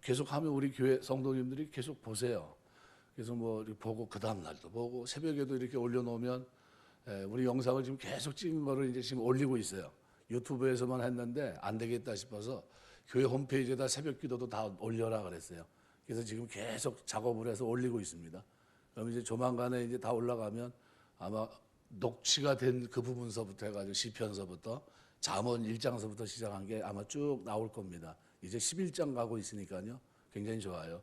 계속 하면 우리 교회 성도님들이 계속 보세요. 그래서 뭐 이렇게 보고 그 다음 날도 보고 새벽에도 이렇게 올려놓으면 우리 영상을 지금 계속 찍은 거를 이제 지금 올리고 있어요. 유튜브에서만 했는데 안 되겠다 싶어서 교회 홈페이지에다 새벽 기도도 다 올려라 그랬어요. 그래서 지금 계속 작업을 해서 올리고 있습니다. 그럼 이제 조만간에 이제 다 올라가면 아마 녹취가 된 그 부분서부터 해가지고 시편서부터 잠언 1장서부터 시작한 게 아마 쭉 나올 겁니다. 이제 11장 가고 있으니까요. 굉장히 좋아요.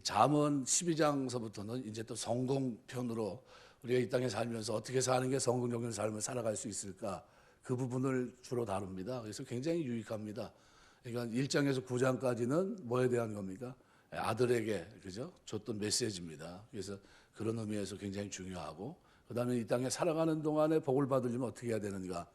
잠언 12장서부터는 이제 또 성공편으로 우리가 이 땅에 살면서 어떻게 사는 게 성공적인 삶을 살아갈 수 있을까 그 부분을 주로 다룹니다. 그래서 굉장히 유익합니다. 그러니까 1장에서 9장까지는 뭐에 대한 겁니까? 아들에게 그죠? 줬던 메시지입니다. 그래서 그런 의미에서 굉장히 중요하고 그다음에 이 땅에 살아가는 동안에 복을 받으려면 어떻게 해야 되는가?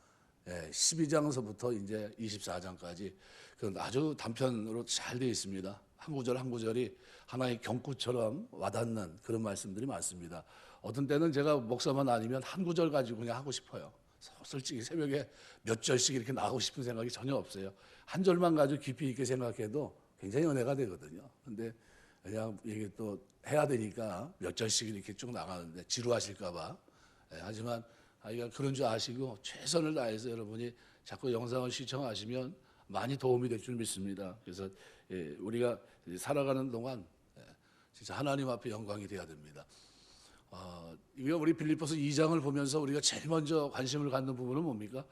12장서부터 이제 24장까지 그 아주 단편으로 잘 되어 있습니다. 한 구절 한 구절이 하나의 경구처럼 와닿는 그런 말씀들이 많습니다. 어떤 때는 제가 목사만 아니면 한 구절 가지고 그냥 하고 싶어요. 솔직히 새벽에 몇 절씩 이렇게 나가고 싶은 생각이 전혀 없어요. 한 절만 가지고 깊이 있게 생각해도 굉장히 은혜가 되거든요. 근데 그냥 이게 또 해야 되니까 몇 절씩 이렇게 쭉 나가는데 지루하실까봐. 하지만 아이가 그런 줄 아시고 최선을 다해서 여러분이 자꾸 영상을 시청하시면 많이 도움이 될 줄 믿습니다. 그래서 우리가 살아가는 동안 진짜 하나님 앞에 영광이 되어야 됩니다. 이거 우리 빌립보서 2장을 보면서 우리가 제일 먼저 관심을 갖는 부분은 뭡니까?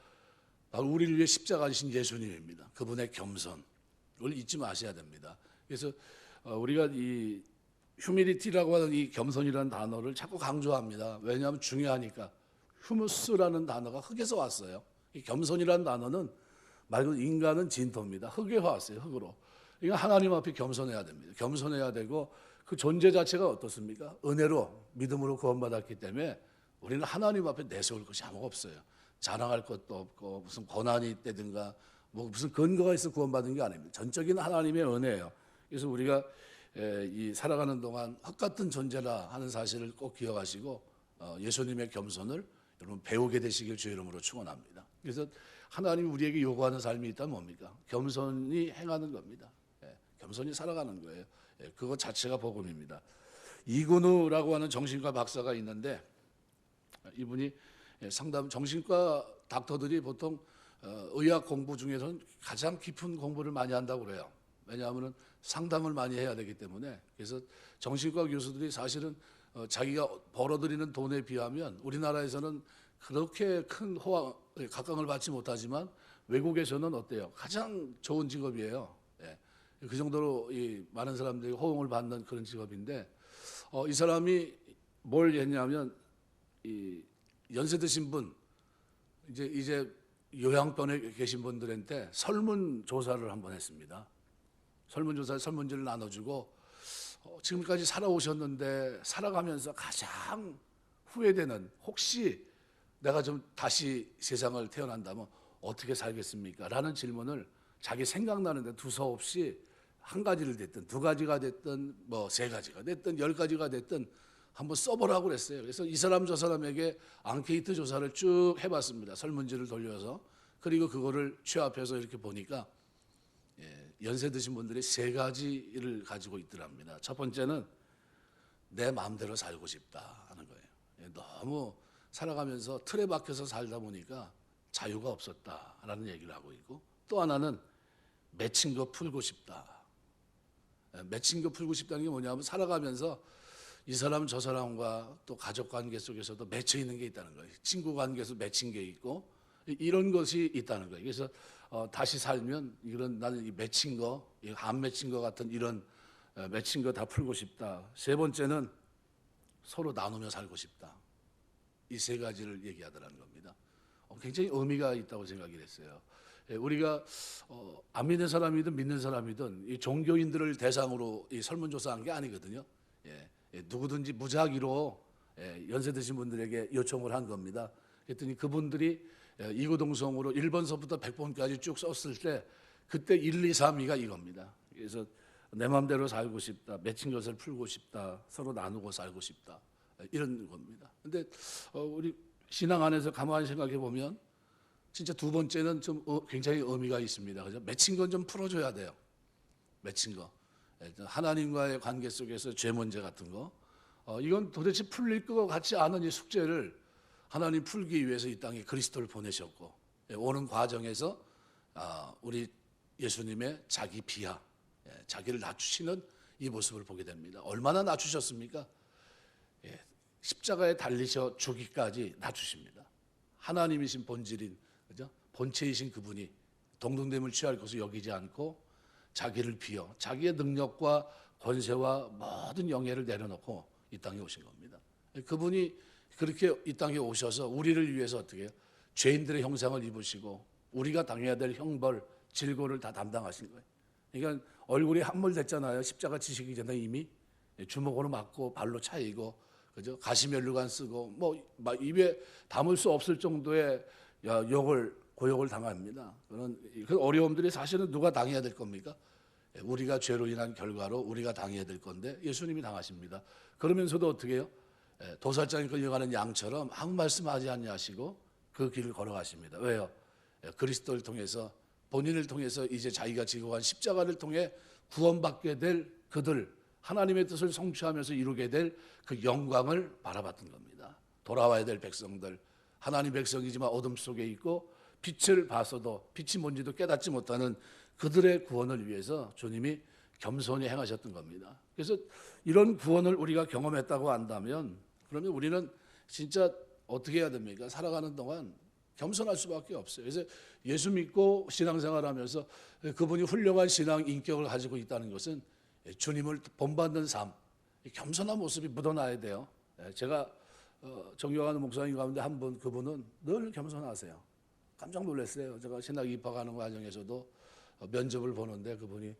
바로 우리를 위해 십자가 지신 예수님입니다. 그분의 겸손을 잊지 마셔야 됩니다. 그래서 우리가 이 휴미리티라고 하는 이 겸손이라는 단어를 자꾸 강조합니다. 왜냐하면 중요하니까. 휴무스라는 단어가 흙에서 왔어요. 이 겸손이라는 단어는 말 그대로 인간은 진토입니다. 흙에서 왔어요. 흙으로. 그러니까 하나님 앞에 겸손해야 됩니다. 겸손해야 되고 그 존재 자체가 어떻습니까? 은혜로 믿음으로 구원받았기 때문에 우리는 하나님 앞에 내세울 것이 아무것도 없어요. 자랑할 것도 없고 무슨 고난이 있다든가 뭐 무슨 근거가 있어 구원받은 게 아닙니다. 전적인 하나님의 은혜예요. 그래서 우리가 이 살아가는 동안 흙 같은 존재라 하는 사실을 꼭 기억하시고 예수님의 겸손을 여러분 배우게 되시길 주의 이름으로 축원합니다. 그래서 하나님이 우리에게 요구하는 삶이 있다면 뭡니까? 겸손히 행하는 겁니다. 겸손히 살아가는 거예요. 그것 자체가 복음입니다. 이근우라고 하는 정신과 박사가 있는데 이분이 상담 정신과 닥터들이 보통 의학 공부 중에서는 가장 깊은 공부를 많이 한다고 그래요. 왜냐하면 상담을 많이 해야 되기 때문에. 그래서 정신과 교수들이 사실은 자기가 벌어들이는 돈에 비하면 우리나라에서는 그렇게 큰 각광을 받지 못하지만 외국에서는 어때요? 가장 좋은 직업이에요. 그 정도로 이 많은 사람들이 호응을 받는 그런 직업인데 이 사람이 뭘 했냐면 이 연세 드신 분 이제 요양병에 계신 분들한테 설문 조사를 한번 했습니다. 설문조사에 설문지를 나눠주고 지금까지 살아오셨는데 살아가면서 가장 후회되는 혹시 내가 좀 다시 세상을 태어난다면 어떻게 살겠습니까? 라는 질문을 자기 생각나는데 두서없이 한 가지를 됐든 두 가지가 됐든 뭐 세 가지가 됐든 10가지가 됐든 한번 써보라고 그랬어요. 그래서 이 사람 저 사람에게 앙케이트 조사를 쭉 해봤습니다. 설문지를 돌려서. 그리고 그거를 취합해서 이렇게 보니까 연세 드신 분들이 세 가지를 가지고 있더랍니다. 첫 번째는 내 마음대로 살고 싶다 하는 거예요. 너무 살아가면서 틀에 박혀서 살다 보니까 자유가 없었다라는 얘기를 하고 있고 또 하나는 맺힌 거 풀고 싶다. 맺힌 거 풀고 싶다는 게 뭐냐면 살아가면서 이 사람 저 사람과 또 가족 관계 속에서도 맺혀 있는 게 있다는 거예요. 친구 관계에서 맺힌 게 있고 이런 것이 있다는 거예요. 그래서 다시 살면 이런 나는 이 맺힌 거, 안 맺힌 거 같은 이런 맺힌 거 다 풀고 싶다. 세 번째는 서로 나누며 살고 싶다. 이 세 가지를 얘기하더라는 겁니다. 굉장히 의미가 있다고 생각이 됐어요. 우리가 안 믿는 사람이든 믿는 사람이든 이 종교인들을 대상으로 이 설문조사한 게 아니거든요. 누구든지 무작위로 연세 드신 분들에게 요청을 한 겁니다. 그랬더니 그분들이 이구동성으로 1번서부터 100번까지 쭉 썼을 때 그때 1, 2, 3위가 이겁니다. 그래서 내 마음대로 살고 싶다, 맺힌 것을 풀고 싶다, 서로 나누고 살고 싶다 이런 겁니다. 근데 우리 신앙 안에서 가만히 생각해 보면 진짜 두 번째는 좀 굉장히 의미가 있습니다. 그죠? 맺힌 건 좀 풀어줘야 돼요. 맺힌 거. 하나님과의 관계 속에서 죄 문제 같은 거, 이건 도대체 풀릴 것 같지 않은 이 숙제를 하나님 풀기 위해서 이 땅에 그리스도를 보내셨고, 오는 과정에서 우리 예수님의 자기 비하, 자기를 낮추시는 이 모습을 보게 됩니다. 얼마나 낮추셨습니까? 십자가에 달리셔 주기까지 낮추십니다. 하나님이신 본질인, 그죠? 본체이신 그분이 동등됨을 취할 것을 여기지 않고 자기를 비워 자기의 능력과 권세와 모든 영예를 내려놓고 이 땅에 오신 겁니다. 그분이 그렇게 이 땅에 오셔서 우리를 위해서 어떻게 해요? 죄인들의 형상을 입으시고 우리가 당해야 될 형벌, 질고를 다 담당하신 거예요. 그러니까 얼굴이 함몰됐잖아요. 십자가 지시기 전에 이미 주먹으로 맞고 발로 차이고, 그죠? 가시면류관 쓰고 뭐 입에 담을 수 없을 정도의 고역을 당합니다. 그런 그 어려움들이 사실은 누가 당해야 될 겁니까? 우리가 죄로 인한 결과로 우리가 당해야 될 건데 예수님이 당하십니다. 그러면서도 어떻게 해요? 도살장에 끌려가는 양처럼 아무 말씀하지 않냐시고 그 길을 걸어가십니다. 왜요? 그리스도를 통해서, 본인을 통해서 이제 자기가 지고 간 십자가를 통해 구원받게 될 그들, 하나님의 뜻을 성취하면서 이루게 될 그 영광을 바라봤던 겁니다. 돌아와야 될 백성들, 하나님 백성이지만 어둠 속에 있고 빛을 봐서도 빛이 뭔지도 깨닫지 못하는 그들의 구원을 위해서 주님이 겸손히 행하셨던 겁니다. 그래서 이런 구원을 우리가 경험했다고 한다면 그러면 우리는 진짜 어떻게 해야 됩니까? 살아가는 동안 겸손할 수밖에 없어요. 그래서 예수 믿고 신앙생활하면서 그분이 훌륭한 신앙 인격을 가지고 있다는 것은 주님을 본받는 삶, 겸손한 모습이 묻어나야 돼요. 제가 존경하는 목사님 가운데 한 분, 그분은 늘 겸손하세요. 깜짝 놀랐어요. 제가 신학 입학하는 과정에서도 면접을 보는데 그분이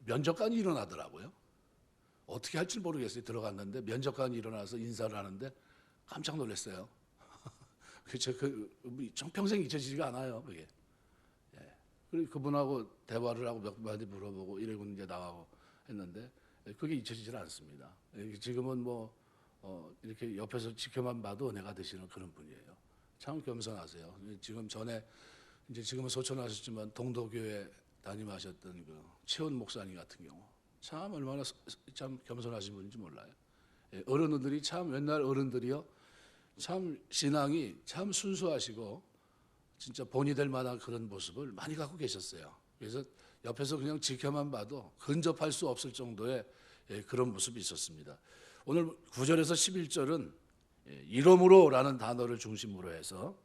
면접관이 일어나더라고요. 어떻게 할지 모르겠어요. 들어갔는데 면접관이 일어나서 인사를 하는데 깜짝 놀랐어요. 평생 잊혀지지가 않아요. 그게. 그리고 그분하고 대화를 하고 몇 마디 물어보고 이러고 이제 나가고 했는데 그게 잊혀지질 않습니다. 지금은 이렇게 옆에서 지켜만 봐도 은혜가 되시는 그런 분이에요. 참 겸손하세요. 지금은 소천하셨지만 동도교회 담임하셨던 그 최원 목사님 같은 경우 참 얼마나 참 겸손하신 분인지 몰라요. 어른들이 참 옛날 어른들이요 참 신앙이 참 순수하시고 진짜 본이 될 만한 그런 모습을 많이 갖고 계셨어요. 그래서 옆에서 그냥 지켜만 봐도 근접할 수 없을 정도의 그런 모습이 있었습니다. 오늘 9절에서 11절은 이러므로라는 단어를 중심으로 해서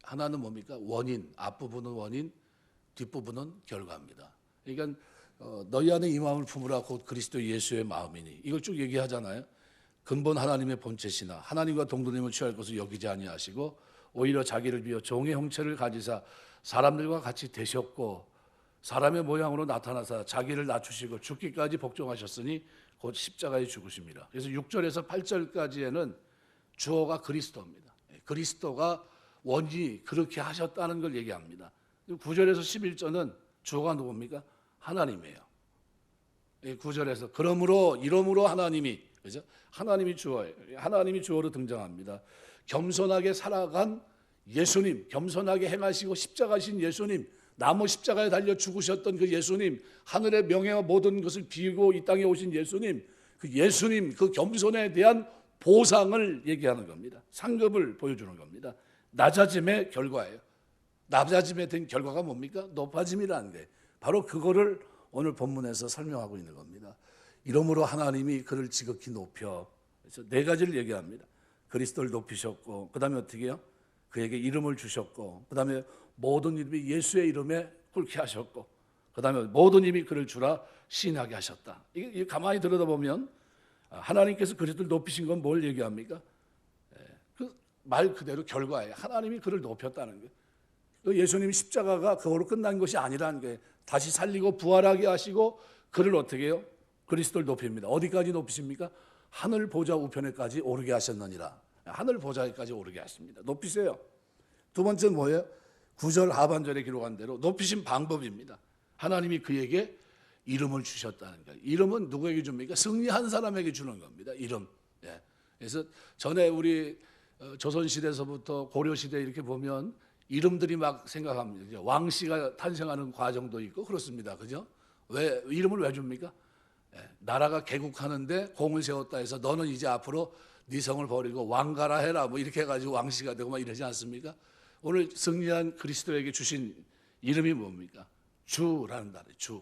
하나는 뭡니까? 원인, 앞부분은 원인, 뒷부분은 결과입니다. 그러니까 너희 안에 이 마음을 품으라 곧 그리스도 예수의 마음이니 이걸 쭉 얘기하잖아요. 근본 하나님의 본체시나 하나님과 동등됨을 취할 것을 여기지 아니하시고 오히려 자기를 비워 종의 형체를 가지사 사람들과 같이 되셨고 사람의 모양으로 나타나사 자기를 낮추시고 죽기까지 복종하셨으니 곧 십자가에 죽으십니다. 그래서 6절에서 8절까지에는 주어가 그리스도입니다. 그리스도가 원인이 그렇게 하셨다는 걸 얘기합니다. 9절에서 11절은 주어가 누굽니까? 하나님이에요. 9절에서 그러므로 이러므로 하나님이, 그죠? 하나님이 주어예요. 하나님이 주어로 등장합니다. 겸손하게 살아간 예수님, 겸손하게 행하시고 십자가신 예수님, 나무 십자가에 달려 죽으셨던 그 예수님, 하늘의 명예와 모든 것을 비우고 이 땅에 오신 예수님, 그 예수님, 그 겸손에 대한 보상을 얘기하는 겁니다. 상급을 보여주는 겁니다. 낮아짐의 결과예요. 낮아짐에 된 결과가 뭡니까? 높아짐이라는 게 바로 그거를 오늘 본문에서 설명하고 있는 겁니다. 이러므로 하나님이 그를 지극히 높여, 그래서 네 가지를 얘기합니다. 그리스도를 높이셨고, 그 다음에 어떻게 해요? 그에게 이름을 주셨고, 그 다음에 모든 이름이 예수의 이름에 꿇게 하셨고, 그 다음에 모든 이름이 그를 주라 시인하게 하셨다. 이게 가만히 들여다보면 하나님께서 그리스도를 높이신 건 뭘 얘기합니까? 그 말 그대로 결과예요. 하나님이 그를 높였다는 거예요. 예수님 십자가가 그거로 끝난 것이 아니라는 거예요. 다시 살리고 부활하게 하시고 그를 어떻게 해요? 그리스도를 높입니다. 어디까지 높이십니까? 하늘 보좌 우편에까지 오르게 하셨느니라. 하늘 보좌에까지 오르게 하십니다. 높이세요. 두 번째는 뭐예요? 9절 하반절에 기록한 대로 높이신 방법입니다. 하나님이 그에게 이름을 주셨다는 거예요. 이름은 누구에게 줍니까? 승리한 사람에게 주는 겁니다. 이름. 그래서 전에 우리 조선시대에서부터 고려시대 이렇게 보면 이름들이 막 생각합니다. 왕씨가 탄생하는 과정도 있고 그렇습니다. 그죠? 왜 이름을 왜 줍니까? 나라가 개국하는데 공을 세웠다 해서 너는 이제 앞으로 네 성을 버리고 왕가라 해라 뭐 이렇게 해가지고 왕씨가 되고 막 이러지 않습니까? 오늘 승리한 그리스도에게 주신 이름이 뭡니까? 주라는 단어, 주.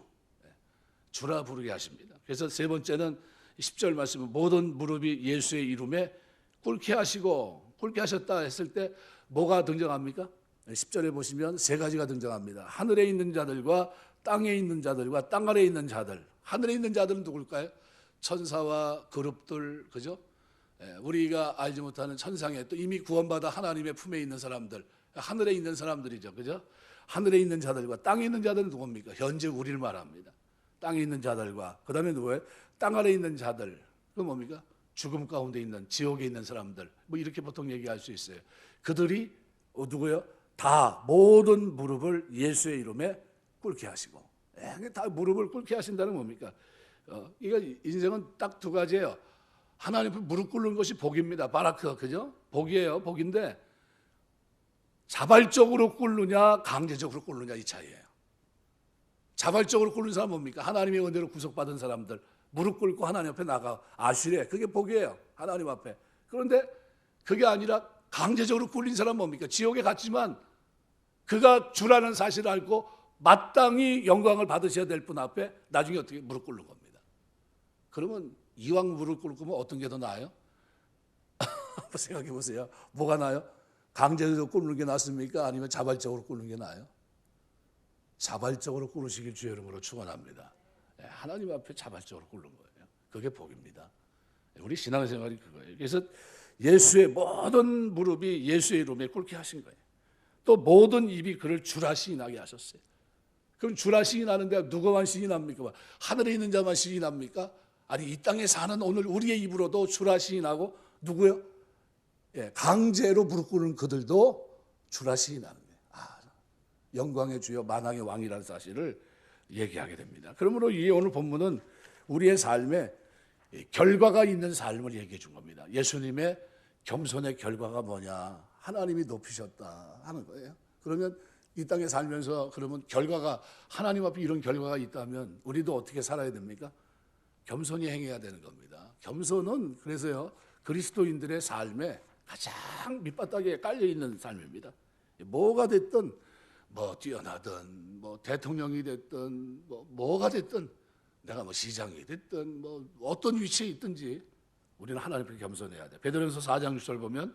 주라 부르게 하십니다. 그래서 세 번째는 10절 말씀은 모든 무릎이 예수의 이름에 꿇게 하시고, 꿇게 하셨다 했을 때 뭐가 등장합니까? 10절에 보시면 세 가지가 등장합니다. 하늘에 있는 자들과 땅에 있는 자들과 땅 아래에 있는 자들. 하늘에 있는 자들은 누굴까요? 천사와 그룹들, 그죠? 우리가 알지 못하는 천상에 또 이미 구원받아 하나님의 품에 있는 사람들, 하늘에 있는 사람들이죠, 그죠? 하늘에 있는 자들과 땅에 있는 자들은 누굽니까? 현재 우리를 말합니다. 땅에 있는 자들과, 그 다음에 누구예요? 땅 아래에 있는 자들. 그건 뭡니까? 죽음 가운데 있는, 지옥에 있는 사람들. 뭐 이렇게 보통 얘기할 수 있어요. 그들이 누구예요? 다 모든 무릎을 예수의 이름에 꿇게 하시고. 다 무릎을 꿇게 하신다는 뭡니까? 이거 인생은 딱 두 가지예요. 하나님 무릎 꿇는 것이 복입니다. 바라크, 그죠? 복이에요. 복인데 자발적으로 꿇느냐 강제적으로 꿇느냐 이 차이예요. 자발적으로 꿇는 사람 뭡니까? 하나님의 은혜로 구속받은 사람들 무릎 꿇고 하나님 앞에 나가 아시래. 그게 복이에요. 하나님 앞에. 그런데 그게 아니라 강제적으로 꿇린 사람 뭡니까? 지옥에 갔지만 그가 주라는 사실을 알고 마땅히 영광을 받으셔야 될 분 앞에 나중에 어떻게 무릎 꿇는 겁니다. 그러면 이왕 무릎 꿇으면 어떤 게 더 나아요? 한번 생각해 보세요. 뭐가 나아요? 강제적으로 꿇는 게 낫습니까? 아니면 자발적으로 꿇는 게 나아요? 자발적으로 꿇으시길 주의 이름으로 축원합니다. 하나님 앞에 자발적으로 꿇는 거예요. 그게 복입니다. 우리 신앙생활이 그거예요. 그래서 예수의 모든 무릎이 예수의 이름에 꿇게 하신 거예요. 또 모든 입이 그를 주라 시인하게 하셨어요. 그럼 주라 시인하는데 누구만 시인합니까? 하늘에 있는 자만 시인합니까? 아니 이 땅에 사는 오늘 우리의 입으로도 주라 시인하고 누구요? 강제로 무릎 꿇는 그들도 주라 시인하는 거예요. 영광의 주여 만왕의 왕이라는 사실을 얘기하게 됩니다. 그러므로 이 오늘 본문은 우리의 삶에 결과가 있는 삶을 얘기해 준 겁니다. 예수님의 겸손의 결과가 뭐냐? 하나님이 높이셨다 하는 거예요. 그러면 이 땅에 살면서 그러면 결과가 하나님 앞에 이런 결과가 있다면 우리도 어떻게 살아야 됩니까? 겸손히 행해야 되는 겁니다. 겸손은 그래서요 그리스도인들의 삶에 가장 밑바닥에 깔려 있는 삶입니다. 뭐가 됐든 뭐 뛰어나든 뭐 대통령이 됐든 뭐가 됐든 내가 뭐 시장이 됐든 뭐 어떤 위치에 있든지 우리는 하나님 앞에 겸손해야 돼. 베드로전서 4장 6절 보면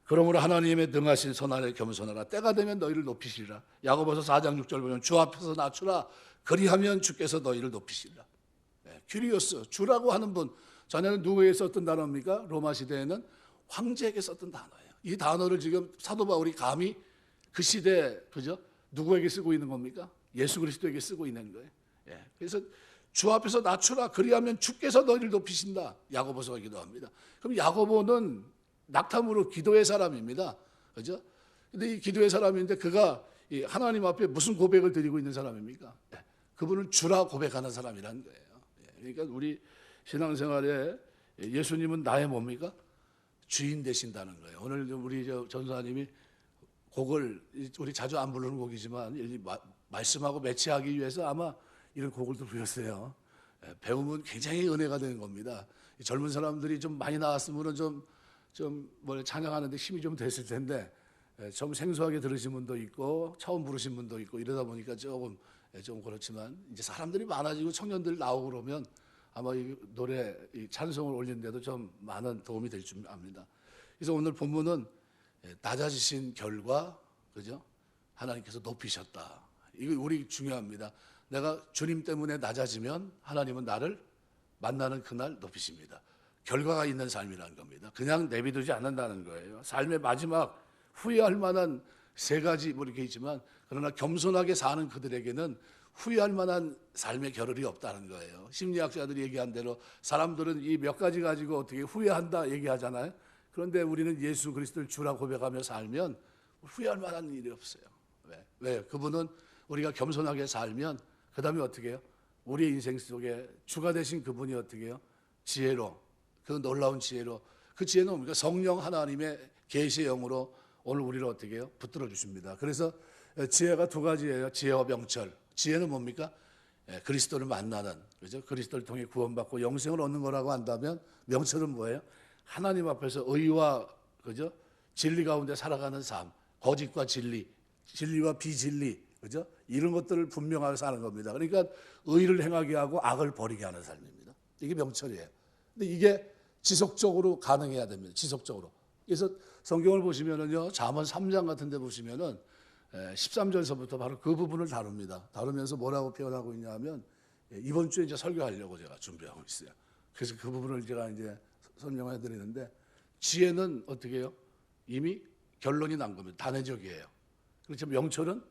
그러므로 하나님의 능하신 선안에 겸손하라. 때가 되면 너희를 높이시리라. 야고보서 4장 6절 보면 주 앞에서 낮추라. 그리하면 주께서 너희를 높이시리라. 큐리오스, 주라고 하는 분. 전에는 누구에게 썼던 단어입니까? 로마 시대에는 황제에게 썼던 단어예요. 이 단어를 지금 사도 바울이 감히 그 시대에 그죠? 누구에게 쓰고 있는 겁니까? 예수 그리스도에게 쓰고 있는 거예요. 그래서 주 앞에서 낮추라. 그리하면 주께서 너희를 높이신다. 야고보서가 기도합니다. 그럼 야고보는 낙탐으로 기도의 사람입니다. 그죠? 근데 이 기도의 사람인데 그가 하나님 앞에 무슨 고백을 드리고 있는 사람입니까? 그분은 주라 고백하는 사람이라는 거예요. 그러니까 우리 신앙생활에 예수님은 나의 뭡니까? 주인 되신다는 거예요. 오늘 우리 전사님이 곡을 우리 자주 안 부르는 곡이지만 말씀하고 매치하기 위해서 아마 이런 곡을 또 부르셨어요. 배우면 굉장히 은혜가 되는 겁니다. 젊은 사람들이 좀 많이 나왔으면 좀 찬양하는데 힘이 좀 됐을 텐데 좀 생소하게 들으신 분도 있고 처음 부르신 분도 있고 이러다 보니까 좀 그렇지만 이제 사람들이 많아지고 청년들 나오고 그러면 아마 이 노래 이 찬송을 올리는데도 좀 많은 도움이 될 줄 압니다. 그래서 오늘 본문은 낮아지신 결과 그죠? 하나님께서 높이셨다. 이거 우리 중요합니다. 내가 주님 때문에 낮아지면 하나님은 나를 만나는 그날 높이십니다. 결과가 있는 삶이라는 겁니다. 그냥 내비두지 않는다는 거예요. 삶의 마지막 후회할 만한 세 가지 뭐 이렇게 있지만 그러나 겸손하게 사는 그들에게는 후회할 만한 삶의 겨를이 없다는 거예요. 심리학자들이 얘기한 대로 사람들은 이 몇 가지 가지고 어떻게 후회한다 얘기하잖아요. 그런데 우리는 예수 그리스도를 주라 고백하며 살면 후회할 만한 일이 없어요. 왜? 그분은 우리가 겸손하게 살면 그 다음에 어떻게 해요? 우리의 인생 속에 주가 되신 그분이 어떻게 해요? 지혜로 그 놀라운 지혜로 그 지혜는 뭡니까? 성령 하나님의 계시의 영으로 오늘 우리를 어떻게 해요? 붙들어 주십니다. 그래서 지혜가 두 가지예요. 지혜와 명철. 지혜는 뭡니까? 그리스도를 만나는, 그죠? 그리스도를 통해 구원받고 영생을 얻는 거라고 한다면, 명철은 뭐예요? 하나님 앞에서 의와, 그죠? 진리 가운데 살아가는 삶, 거짓과 진리, 진리와 비진리, 그죠? 이런 것들을 분명하게 사는 겁니다. 그러니까 의를 행하게 하고 악을 버리게 하는 삶입니다. 이게 명철이에요. 근데 이게 지속적으로 가능해야 됩니다. 지속적으로. 그래서 성경을 보시면은요, 잠언 3장 같은 데 보시면은 13절서부터 바로 그 부분을 다룹니다. 다루면서 뭐라고 표현하고 있냐면, 이번 주에 이제 설교하려고 제가 준비하고 있어요. 그래서 그 부분을 제가 이제 설명해 드리는데, 지혜는 어떻게 해요? 이미 결론이 난 겁니다. 단회적이에요. 그렇지만 명철은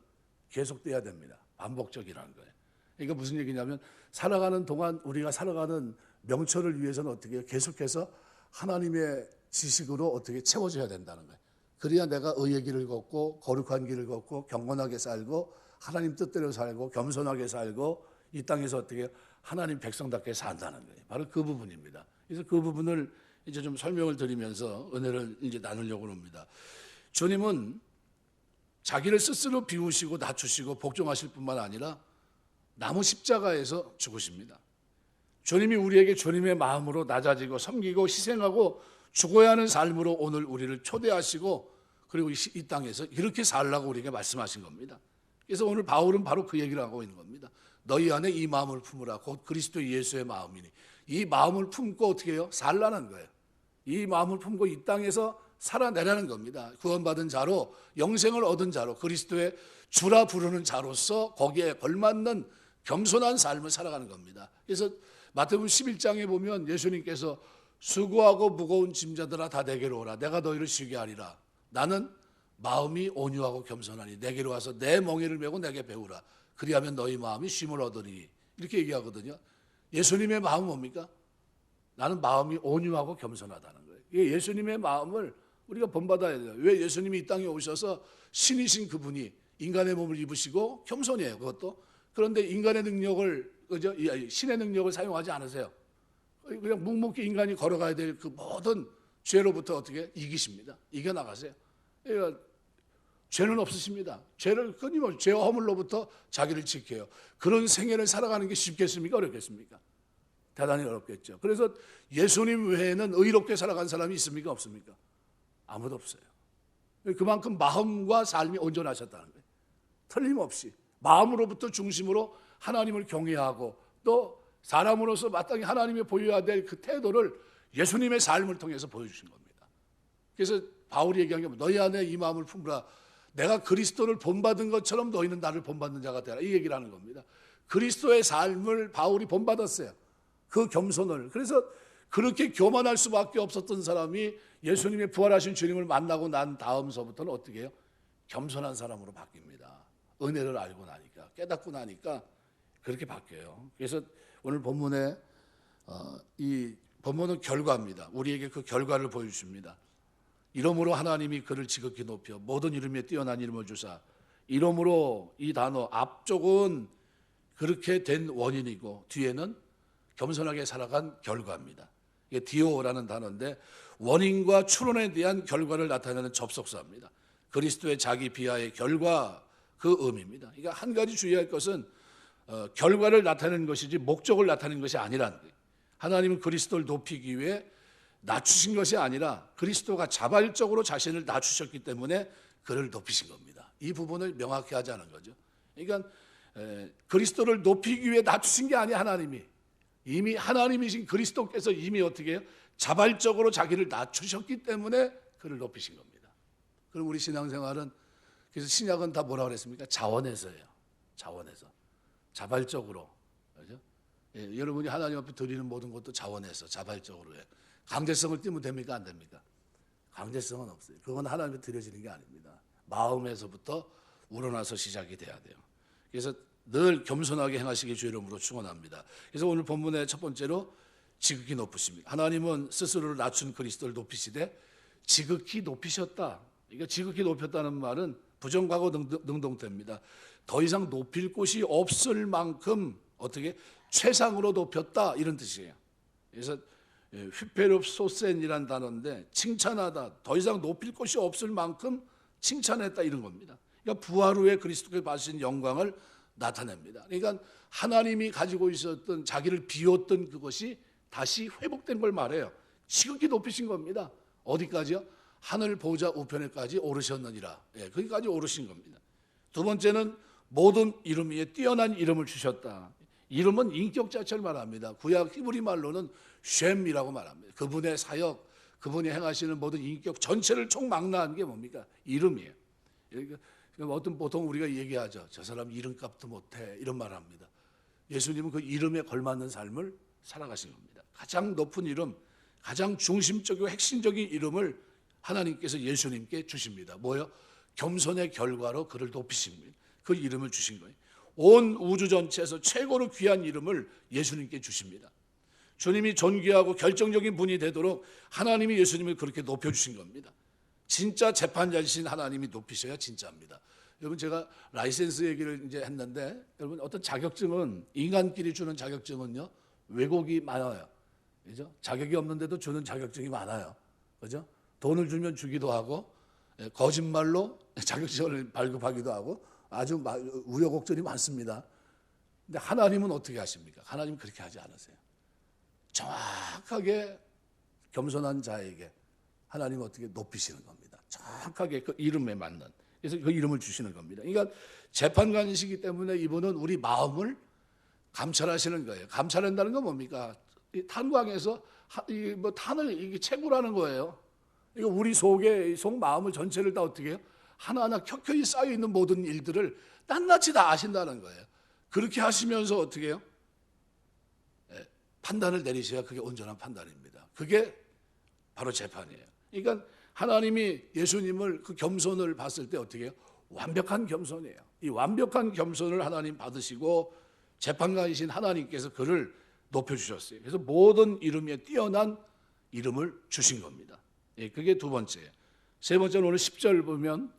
계속돼야 됩니다. 반복적이라는 거예요. 그러니까 무슨 얘기냐면, 살아가는 동안 우리가 살아가는 명철을 위해서는 어떻게 해요? 계속해서 하나님의 지식으로 어떻게 채워줘야 된다는 거예요. 그래야 내가 의의 길을 걷고 거룩한 길을 걷고 경건하게 살고 하나님 뜻대로 살고 겸손하게 살고 이 땅에서 어떻게 하나님 백성답게 산다는 거예요. 바로 그 부분입니다. 그래서 그 부분을 이제 좀 설명을 드리면서 은혜를 이제 나누려고 합니다. 주님은 자기를 스스로 비우시고 낮추시고 복종하실 뿐만 아니라 나무 십자가에서 죽으십니다. 주님이 우리에게 주님의 마음으로 낮아지고 섬기고 희생하고 죽어야 하는 삶으로 오늘 우리를 초대하시고, 그리고 이 땅에서 이렇게 살라고 우리에게 말씀하신 겁니다. 그래서 오늘 바울은 바로 그 얘기를 하고 있는 겁니다. 너희 안에 이 마음을 품으라. 곧 그리스도 예수의 마음이니. 이 마음을 품고 어떻게 해요? 살라는 거예요. 이 마음을 품고 이 땅에서 살아내라는 겁니다. 구원받은 자로, 영생을 얻은 자로, 그리스도의 주라 부르는 자로서 거기에 걸맞는 겸손한 삶을 살아가는 겁니다. 그래서 마태복음 11장에 보면 예수님께서 수고하고 무거운 짐자들아 다 내게로 오라. 내가 너희를 쉬게 하리라. 나는 마음이 온유하고 겸손하니 내게로 와서 내 멍에를 메고 내게 배우라. 그리하면 너희 마음이 쉼을 얻으리니. 이렇게 얘기하거든요. 예수님의 마음은 뭡니까? 나는 마음이 온유하고 겸손하다는 거예요. 이게 예수님의 마음을 우리가 본받아야 돼요. 왜 예수님이 이 땅에 오셔서 신이신 그분이 인간의 몸을 입으시고 겸손해요. 그것도. 그런데 인간의 능력을, 그죠? 신의 능력을 사용하지 않으세요. 그냥 묵묵히 인간이 걸어가야 될 그 모든 죄로부터 어떻게 이기십니다. 이겨나가세요. 그러니까 죄는 없으십니다. 죄를 끊임없이 죄와 허물로부터 자기를 지켜요. 그런 생애를 살아가는 게 쉽겠습니까? 어렵겠습니까? 대단히 어렵겠죠. 그래서 예수님 외에는 의롭게 살아간 사람이 있습니까? 없습니까? 아무도 없어요. 그만큼 마음과 삶이 온전하셨다는 거예요. 틀림없이 마음으로부터 중심으로 하나님을 경외하고 또 사람으로서 마땅히 하나님이 보여야 될 그 태도를 예수님의 삶을 통해서 보여주신 겁니다. 그래서 바울이 얘기한 게 너희 안에 이 마음을 품으라. 내가 그리스도를 본받은 것처럼 너희는 나를 본받는 자가 되라. 이 얘기를 하는 겁니다. 그리스도의 삶을 바울이 본받았어요. 그 겸손을. 그래서 그렇게 교만할 수밖에 없었던 사람이 예수님의 부활하신 주님을 만나고 난 다음서부터는 어떻게 해요? 겸손한 사람으로 바뀝니다. 은혜를 알고 나니까, 깨닫고 나니까 그렇게 바뀌어요. 그래서 오늘 본문에 이 본문은 결과입니다. 우리에게 그 결과를 보여주십니다. 이러므로 하나님이 그를 지극히 높여 모든 이름에 뛰어난 이름을 주사. 이러므로 이 단어 앞쪽은 그렇게 된 원인이고 뒤에는 겸손하게 살아간 결과입니다. 이게 디오라는 단어인데 원인과 추론에 대한 결과를 나타내는 접속사입니다. 그리스도의 자기 비하의 결과, 그 의미입니다. 그러니까 한 가지 주의할 것은 결과를 나타내는 것이지 목적을 나타내는 것이 아니라는 거예요. 하나님은 그리스도를 높이기 위해 낮추신 것이 아니라 그리스도가 자발적으로 자신을 낮추셨기 때문에 그를 높이신 겁니다. 이 부분을 명확히 하자는 거죠. 그러니까 그리스도를 높이기 위해 낮추신 게 아니에요. 하나님이 이미 하나님이신 그리스도께서 이미 어떻게 해요? 자발적으로 자기를 낮추셨기 때문에 그를 높이신 겁니다. 그럼 우리 신앙생활은, 그래서 신약은 다 뭐라 그랬습니까? 자원에서예요. 자원에서. 자발적으로. 그렇죠? 예, 여러분이 하나님 앞에 드리는 모든 것도 자원에서, 자발적으로 해요. 강제성을 띠면 됩니까? 안 됩니까? 강제성은 없어요. 그건 하나님께 드려지는 게 아닙니다. 마음에서부터 우러나서 시작이 돼야 돼요. 그래서 늘 겸손하게 행하시기 주 이름으로 축원합니다. 그래서 오늘 본문의 첫 번째로 지극히 높으십니다. 하나님은 스스로를 낮춘 그리스도를 높이시되 지극히 높이셨다. 그러니까 지극히 높였다는 말은 부정과거 능동태입니다. 더 이상 높일 곳이 없을 만큼 어떻게 최상으로 높였다, 이런 뜻이에요. 그래서 휘페롭소센이라는 단어인데 칭찬하다, 더 이상 높일 곳이 없을 만큼 칭찬했다 이런 겁니다. 그러니까 부활 후에 그리스도께 받으신 영광을 나타냅니다. 그러니까 하나님이 가지고 있었던 자기를 비웠던 그것이 다시 회복된 걸 말해요. 지극히 높이신 겁니다. 어디까지요? 하늘 보좌 우편에까지 오르셨느니라. 거기까지 오르신 겁니다. 두 번째는 모든 이름 위에 뛰어난 이름을 주셨다. 이름은 인격 자체를 말합니다. 구약 히브리 말로는 쉔이라고 말합니다. 그분의 사역, 그분이 행하시는 모든 인격 전체를 총망라한 게 뭡니까? 이름이에요. 그러니까 보통 우리가 얘기하죠. 저 사람 이름값도 못해 이런 말을 합니다. 예수님은 그 이름에 걸맞는 삶을 살아가신 겁니다. 가장 높은 이름, 가장 중심적이고 핵심적인 이름을 하나님께서 예수님께 주십니다. 뭐요? 겸손의 결과로 그를 높이십니다. 그 이름을 주신 거예요. 온 우주 전체에서 최고로 귀한 이름을 예수님께 주십니다. 주님이 존귀하고 결정적인 분이 되도록 하나님이 예수님을 그렇게 높여주신 겁니다. 진짜 재판자이신 하나님이 높이셔야 진짜입니다. 여러분, 제가 라이센스 얘기를 이제 했는데, 여러분, 어떤 자격증은, 인간끼리 주는 자격증은요, 왜곡이 많아요. 그죠? 자격이 없는데도 주는 자격증이 많아요. 그죠? 돈을 주면 주기도 하고, 거짓말로 자격증을 발급하기도 하고, 아주 우여곡절이 많습니다. 근데 하나님은 어떻게 하십니까? 하나님은 그렇게 하지 않으세요. 정확하게 겸손한 자에게 하나님은 어떻게 높이시는 겁니다. 정확하게 그 이름에 맞는. 그래서 그 이름을 주시는 겁니다. 그러니까 재판관이시기 때문에 이분은 우리 마음을 감찰하시는 거예요. 감찰한다는 건 뭡니까? 이 탄광에서 뭐 탄을 이게 채굴하는 거예요. 이거 우리 속 마음을 전체를 다 어떻게 해요? 하나하나 켜켜이 쌓여 있는 모든 일들을 낱낱이 다 아신다는 거예요. 그렇게 하시면서 어떻게 해요? 판단을 내리셔야 그게 온전한 판단입니다. 그게 바로 재판이에요. 그러니까 하나님이 예수님을 그 겸손을 봤을 때 어떻게 해요? 완벽한 겸손이에요. 이 완벽한 겸손을 하나님 받으시고 재판관이신 하나님께서 그를 높여주셨어요. 그래서 모든 이름에 뛰어난 이름을 주신 겁니다. 그게 두 번째예요. 세 번째는 오늘 10절 보면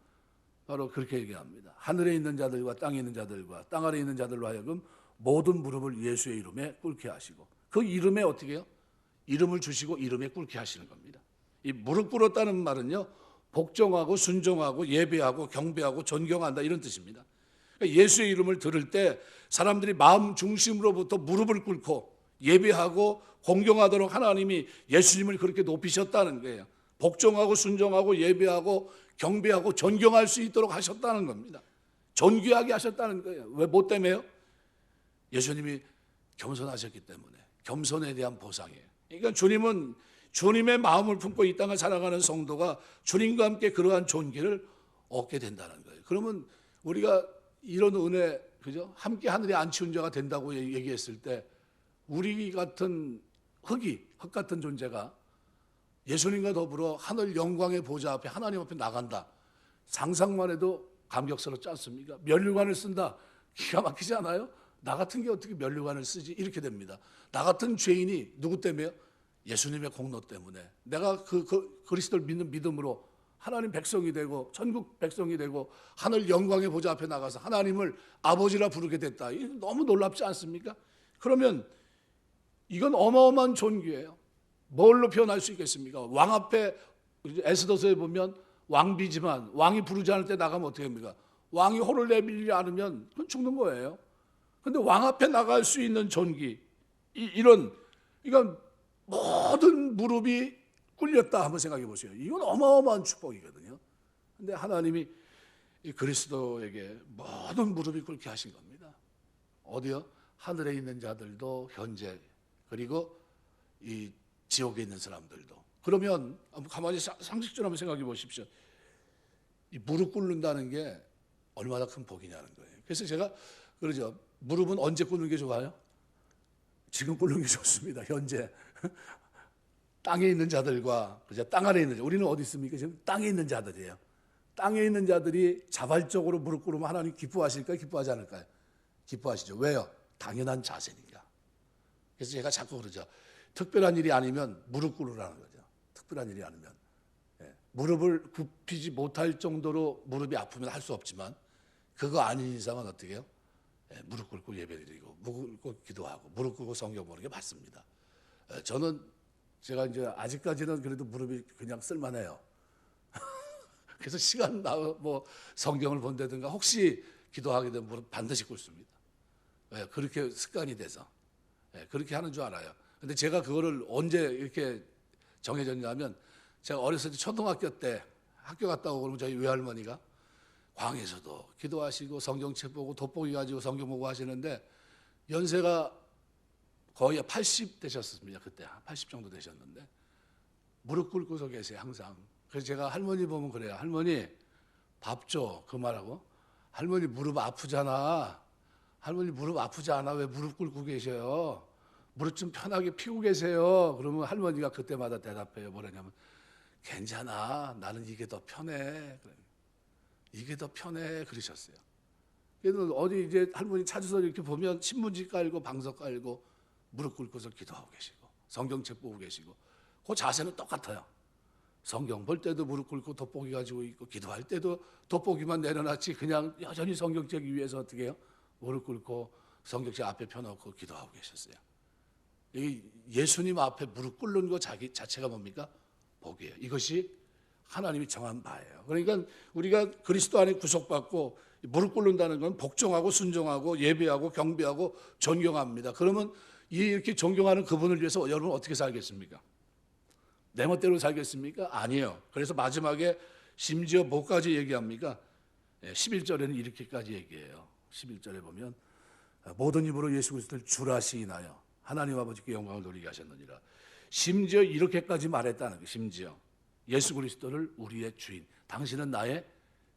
바로 그렇게 얘기합니다. 하늘에 있는 자들과 땅에 있는 자들과 땅 아래에 있는 자들로 하여금 모든 무릎을 예수의 이름에 꿇게 하시고, 그 이름에 어떻게 해요? 이름을 주시고 이름에 꿇게 하시는 겁니다. 이 무릎 꿇었다는 말은요, 복종하고 순종하고 예배하고 경배하고 존경한다 이런 뜻입니다. 그러니까 예수의 이름을 들을 때 사람들이 마음 중심으로부터 무릎을 꿇고 예배하고 공경하도록 하나님이 예수님을 그렇게 높이셨다는 거예요. 복종하고 순종하고 예배하고 경배하고 존경할 수 있도록 하셨다는 겁니다. 존귀하게 하셨다는 거예요. 왜? 뭐 때문에요? 예수님이 겸손하셨기 때문에. 겸손에 대한 보상이에요. 그러니까 주님은 주님의 마음을 품고 이 땅을 살아가는 성도가 주님과 함께 그러한 존귀를 얻게 된다는 거예요. 그러면 우리가 이런 은혜, 그죠? 함께 하늘에 앉히운 자가 된다고 얘기했을 때 우리 같은 흙 같은 존재가 예수님과 더불어 하늘 영광의 보좌 앞에 하나님 앞에 나간다. 상상만 해도 감격스럽지 않습니까? 면류관을 쓴다. 기가 막히지 않아요? 나 같은 게 어떻게 면류관을 쓰지? 이렇게 됩니다. 나 같은 죄인이 누구 때문에요? 예수님의 공로 때문에. 내가 그 그리스도를 믿는 믿음으로 하나님 백성이 되고 천국 백성이 되고 하늘 영광의 보좌 앞에 나가서 하나님을 아버지라 부르게 됐다. 너무 놀랍지 않습니까? 그러면 이건 어마어마한 존귀예요. 뭘로 표현할 수 있겠습니까? 왕 앞에 에스더서에 보면 왕비지만 왕이 부르지 않을 때 나가면 어떻게 합니까? 왕이 호를 내밀지 않으면 그건 죽는 거예요. 그런데 왕 앞에 나갈 수 있는 존귀, 이건 모든 무릎이 꿇렸다 한번 생각해 보세요. 이건 어마어마한 축복이거든요. 그런데 하나님이 이 그리스도에게 모든 무릎이 꿇게 하신 겁니다. 어디요? 하늘에 있는 자들도 현재, 그리고 이 지옥에 있는 사람들도. 그러면 가만히 상식적으로 한번 생각해 보십시오. 이 무릎 꿇는다는 게 얼마나 큰 복이냐는 거예요. 그래서 제가 그러죠. 무릎은 언제 꿇는 게 좋아요? 지금 꿇는 게 좋습니다. 현재 땅에 있는 자들과, 그죠? 땅 아래에 있는 자. 우리는 어디 있습니까? 지금 땅에 있는 자들이에요. 땅에 있는 자들이 자발적으로 무릎 꿇으면 하나님 기뻐하실까요? 기뻐하지 않을까요? 기뻐하시죠. 왜요? 당연한 자세니까. 그래서 제가 자꾸 그러죠. 특별한 일이 아니면 무릎 꿇으라는 거죠. 특별한 일이 아니면. 무릎을 굽히지 못할 정도로 무릎이 아프면 할 수 없지만 그거 아닌 이상은 어떻게 해요? 무릎 꿇고 예배드리고 무릎 꿇고 기도하고 무릎 꿇고 성경 보는 게 맞습니다. 저는 제가 이제 아직까지는 그래도 무릎이 그냥 쓸만해요. 그래서 시간 뭐 성경을 본다든가 혹시 기도하게 되면 무릎 반드시 꿇습니다. 그렇게 습관이 돼서 그렇게 하는 줄 알아요. 근데 제가 그거를 언제 이렇게 정해졌냐면 제가 어렸을 때 초등학교 때 학교 갔다 오고 그러면 저희 외할머니가 광에서도 기도하시고 성경책 보고 돋보기 가지고 성경 보고 하시는데 연세가 거의 80 되셨습니다. 그때 80 정도 되셨는데 무릎 꿇고서 계세요 항상. 그래서 제가 할머니 보면 그래요. 할머니 밥 줘. 그 말하고 할머니 무릎 아프잖아. 할머니 무릎 아프지 않아? 왜 무릎 꿇고 계셔요? 무릎 좀 편하게 펴고 계세요. 그러면 할머니가 그때마다 대답해요. 뭐라냐면 괜찮아. 나는 이게 더 편해. 이게 더 편해. 그러셨어요. 그래서 어디 이제 할머니 찾아서 이렇게 보면 신문지 깔고 방석 깔고 무릎 꿇고서 기도하고 계시고 성경책 보고 계시고 그 자세는 똑같아요. 성경 볼 때도 무릎 꿇고 돋보기 가지고 있고 기도할 때도 돋보기만 내려놨지 그냥 여전히 성경책 위에서 어떻게 해요? 무릎 꿇고 성경책 앞에 펴놓고 기도하고 계셨어요. 이 예수님 앞에 무릎 꿇는 것 자체가 뭡니까? 복이에요. 이것이 하나님이 정한 바예요. 그러니까 우리가 그리스도 안에 구속받고 무릎 꿇는다는 건 복종하고 순종하고 예배하고 경배하고 존경합니다. 그러면 이렇게 존경하는 그분을 위해서 여러분 어떻게 살겠습니까? 내 멋대로 살겠습니까? 아니에요. 그래서 마지막에 심지어 뭐까지 얘기합니까? 11절에는 이렇게까지 얘기해요. 11절에 보면 모든 입으로 예수 그리스도를 주라 시인하여 하나님 아버지께 영광을 돌리게 하셨느니라. 심지어 이렇게까지 말했다는 거예요. 심지어 예수 그리스도를 우리의 주인, 당신은 나의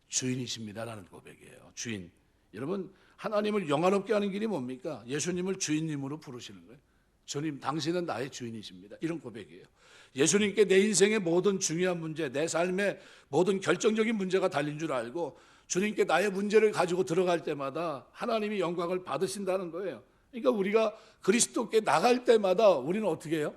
주인이십니다라는 고백이에요. 주인. 여러분 하나님을 영화롭게 하는 길이 뭡니까? 예수님을 주인님으로 부르시는 거예요. 주님, 당신은 나의 주인이십니다. 이런 고백이에요. 예수님께 내 인생의 모든 중요한 문제, 내 삶의 모든 결정적인 문제가 달린 줄 알고 주님께 나의 문제를 가지고 들어갈 때마다 하나님이 영광을 받으신다는 거예요. 그러니까 우리가 그리스도께 나갈 때마다 우리는 어떻게 해요?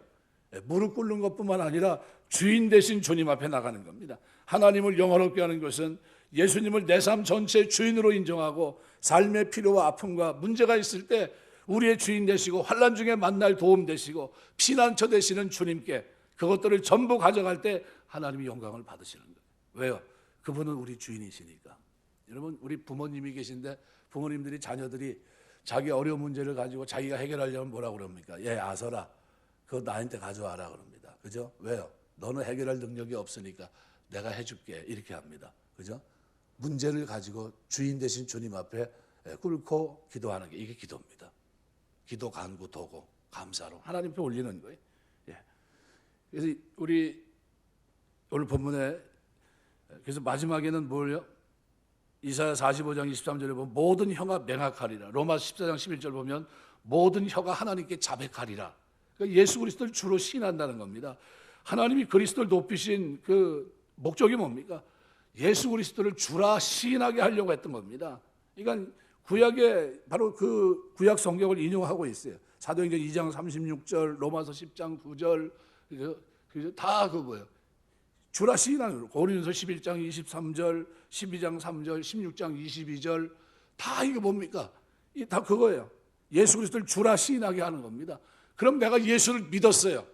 무릎 꿇는 것뿐만 아니라 주인 되신 주님 앞에 나가는 겁니다. 하나님을 영화롭게 하는 것은 예수님을 내 삶 전체의 주인으로 인정하고 삶의 필요와 아픔과 문제가 있을 때 우리의 주인 되시고 환난 중에 만날 도움 되시고 피난처 되시는 주님께 그것들을 전부 가져갈 때 하나님이 영광을 받으시는 거예요. 왜요? 그분은 우리 주인이시니까. 여러분 우리 부모님이 계신데 부모님들이 자녀들이 자기 어려운 문제를 가지고 자기가 해결하려면 뭐라고 그럽니까? 아서라 그거 나한테 가져와라 그럽니다. 그죠? 왜요? 너는 해결할 능력이 없으니까 내가 해줄게 이렇게 합니다. 그죠? 문제를 가지고 주인 되신 주님 앞에 꿇고 기도하는 게 이게 기도입니다. 기도, 간구, 도고, 감사로 하나님 앞에 올리는 거예요. 그래서 우리 오늘 본문에 그래서 마지막에는 뭘요? 이사야 45장 23절에 보면 모든 혀가 맹악하리라. 로마 14장 11절 보면 모든 혀가 하나님께 자백하리라. 그러니까 예수 그리스도를 주로 시인한다는 겁니다. 하나님이 그리스도를 높이신 그 목적이 뭡니까? 예수 그리스도를 주라 시인하게 하려고 했던 겁니다. 그러니까 구약에 바로 그 구약 성경을 인용하고 있어요. 사도행전 2장 36절, 로마서 10장 9절 다 그 뭐예요? 주라 시인하는 거예요. 고린도서 11장 23절, 12장 3절, 16장 22절 다 이게 뭡니까? 이 다 그거예요. 예수 그리스도를 주라 시인하게 하는 겁니다. 그럼 내가 예수를 믿었어요.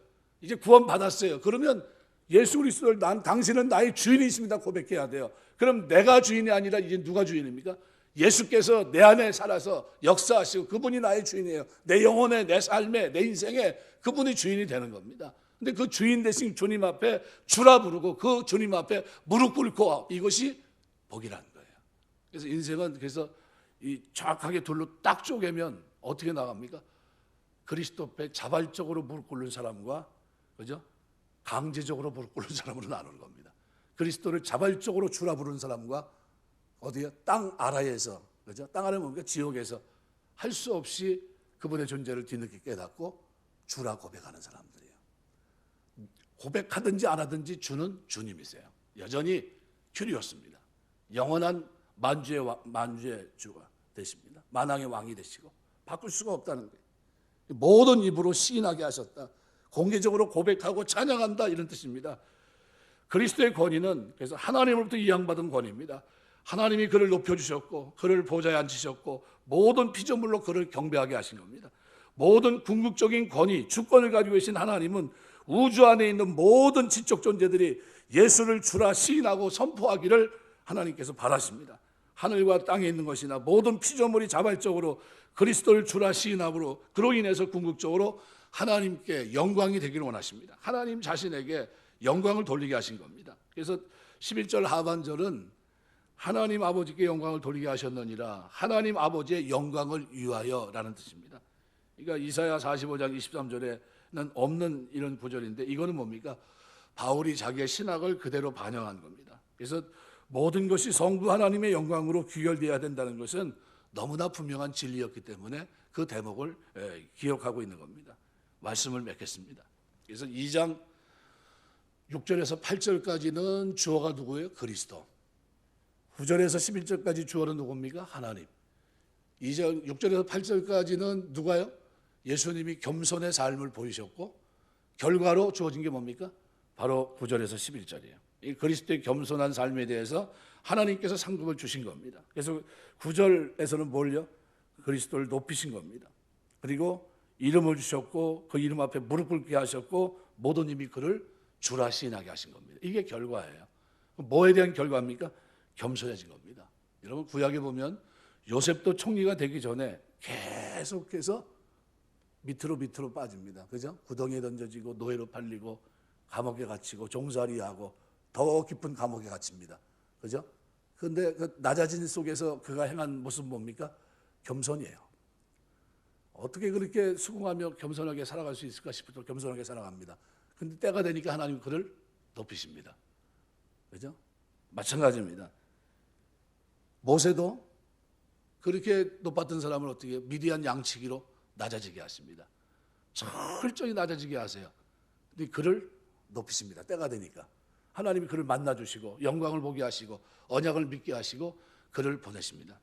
이제 구원 받았어요. 그러면 예수 그리스도를 당신은 나의 주인이십니다 고백해야 돼요. 그럼 내가 주인이 아니라 이제 누가 주인입니까? 예수께서 내 안에 살아서 역사하시고 그분이 나의 주인이에요. 내 영혼에, 내 삶에, 내 인생에 그분이 주인이 되는 겁니다. 근데 그 주인 되신 주님 앞에 주라 부르고 그 주님 앞에 무릎 꿇고 이것이 복이라는 거예요. 그래서 인생은 그래서 이 정확하게 둘로 딱 쪼개면 어떻게 나갑니까? 그리스도 앞에 자발적으로 무릎 꿇는 사람과 그죠? 강제적으로 무릎 꿇는 사람으로 나누는 겁니다. 그리스도를 자발적으로 주라 부르는 사람과 어디요? 땅 아래에서 그죠? 땅 아래 뭡니까? 지옥에서 할 수 없이 그분의 존재를 뒤늦게 깨닫고 주라 고백하는 사람들이에요. 고백하든지 안 하든지 주는 주님이세요. 여전히 큐리오스입니다. 영원한 만주의 주가 되십니다. 만왕의 왕이 되시고 바꿀 수가 없다는 거예요. 모든 입으로 시인하게 하셨다. 공개적으로 고백하고 찬양한다 이런 뜻입니다. 그리스도의 권위는 그래서 하나님으로부터 이양받은 권위입니다. 하나님이 그를 높여주셨고 그를 보좌에 앉히셨고 모든 피조물로 그를 경배하게 하신 겁니다. 모든 궁극적인 권위, 주권을 가지고 계신 하나님은 우주 안에 있는 모든 지적 존재들이 예수를 주라 시인하고 선포하기를 하나님께서 바라십니다. 하늘과 땅에 있는 것이나 모든 피조물이 자발적으로 그리스도를 주라 시인함으로 그로 인해서 궁극적으로 하나님께 영광이 되기를 원하십니다. 하나님 자신에게 영광을 돌리게 하신 겁니다. 그래서 11절 하반절은 하나님 아버지께 영광을 돌리게 하셨느니라, 하나님 아버지의 영광을 위하여 라는 뜻입니다. 그러니까 이사야 45장 23절에는 없는 이런 구절인데, 이거는 뭡니까? 바울이 자기의 신학을 그대로 반영한 겁니다. 그래서 모든 것이 성부 하나님의 영광으로 귀결되어야 된다는 것은 너무나 분명한 진리였기 때문에 그 대목을 기억하고 있는 겁니다. 말씀을 맺겠습니다. 그래서 2장 6절에서 8절까지는 주어가 누구예요? 그리스도. 9절에서 11절까지 주어는 누굽니까? 하나님. 2절 6절에서 8절까지는 누가요? 예수님이 겸손의 삶을 보이셨고 결과로 주어진 게 뭡니까? 바로 9절에서 11절이에요. 이 그리스도의 겸손한 삶에 대해서 하나님께서 상급을 주신 겁니다. 그래서 9절에서는 뭘요? 그리스도를 높이신 겁니다. 그리고 이름을 주셨고 그 이름 앞에 무릎 꿇게 하셨고 모든 힘이 그를 주라 시인하게 하신 겁니다. 이게 결과예요. 뭐에 대한 결과입니까? 겸손해진 겁니다. 여러분 구약에 보면 요셉도 총리가 되기 전에 계속해서 밑으로 빠집니다. 그죠? 구덩이에 던져지고 노예로 팔리고 감옥에 갇히고 종살이하고 더 깊은 감옥에 갇힙니다. 그죠? 그런데 그 낮아진 속에서 그가 행한 모습은 뭡니까? 겸손이에요. 어떻게 그렇게 수긍하며 겸손하게 살아갈 수 있을까 싶어도 겸손하게 살아갑니다. 근데 때가 되니까 하나님 그를 높이십니다. 그죠? 마찬가지입니다. 모세도 그렇게 높았던 사람을 어떻게 미디안 양치기로 낮아지게 하십니다. 철저히 낮아지게 하세요. 근데 그를 높이십니다. 때가 되니까. 하나님이 그를 만나주시고 영광을 보게 하시고 언약을 믿게 하시고 그를 보내십니다.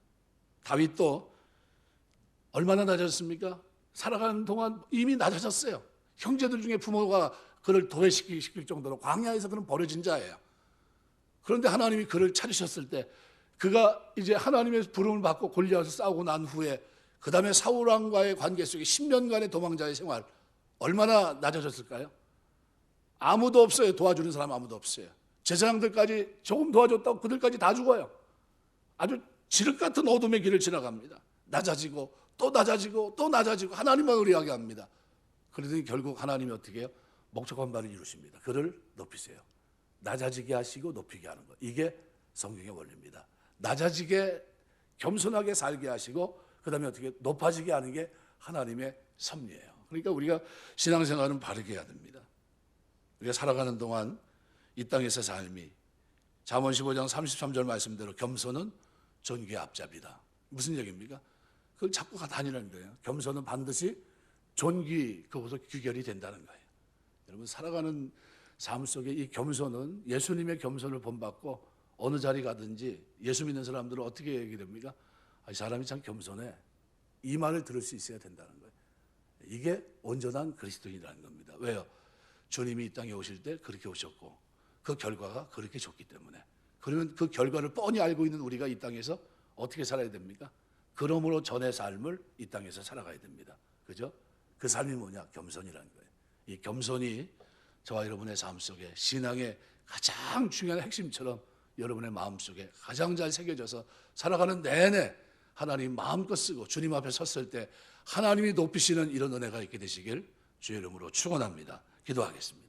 다윗도 얼마나 낮아졌습니까? 살아가는 동안 이미 낮아졌어요. 형제들 중에 부모가 그를 도외시킬 정도로 광야에서 그는 버려진 자예요. 그런데 하나님이 그를 찾으셨을 때 그가 이제 하나님의 부름을 받고 골리앗을 싸우고 난 후에 그 다음에 사울왕과의 관계 속에 10년간의 도망자의 생활 얼마나 낮아졌을까요? 아무도 없어요. 도와주는 사람 아무도 없어요. 제사장들까지 조금 도와줬다고 그들까지 다 죽어요. 아주 지륵 같은 어둠의 길을 지나갑니다. 낮아지고 또 낮아지고 또 낮아지고 하나님만 의뢰하게 합니다. 그러더니 결국 하나님이 어떻게 해요? 목적한 바를 이루십니다. 그를 높이세요. 낮아지게 하시고 높이게 하는 것. 이게 성경의 원리입니다. 낮아지게 겸손하게 살게 하시고 그 다음에 어떻게 높아지게 하는 게 하나님의 섭리예요. 그러니까 우리가 신앙생활은 바르게 해야 됩니다. 우리가 살아가는 동안 이 땅에서 삶이 잠언 15장 33절 말씀대로 겸손은 존귀의 앞잡이다. 무슨 얘기입니까? 그걸 자꾸 다니는 거예요. 겸손은 반드시 존귀 그것으로 귀결이 된다는 거예요. 여러분 살아가는 삶 속에 이 겸손은 예수님의 겸손을 본받고 어느 자리 가든지 예수 믿는 사람들은 어떻게 얘기됩니까? 이 사람이 참 겸손해. 이 말을 들을 수 있어야 된다는 거예요. 이게 온전한 그리스도인이라는 겁니다. 왜요? 주님이 이 땅에 오실 때 그렇게 오셨고 그 결과가 그렇게 좋기 때문에. 그러면 그 결과를 뻔히 알고 있는 우리가 이 땅에서 어떻게 살아야 됩니까? 그러므로 전의 삶을 이 땅에서 살아가야 됩니다. 그죠? 그 삶이 뭐냐? 겸손이라는 거예요. 이 겸손이 저와 여러분의 삶 속에 신앙의 가장 중요한 핵심처럼 여러분의 마음속에 가장 잘 새겨져서 살아가는 내내 하나님 마음껏 쓰고 주님 앞에 섰을 때 하나님이 높이시는 이런 은혜가 있게 되시길 주의 이름으로 축원합니다. 기도하겠습니다.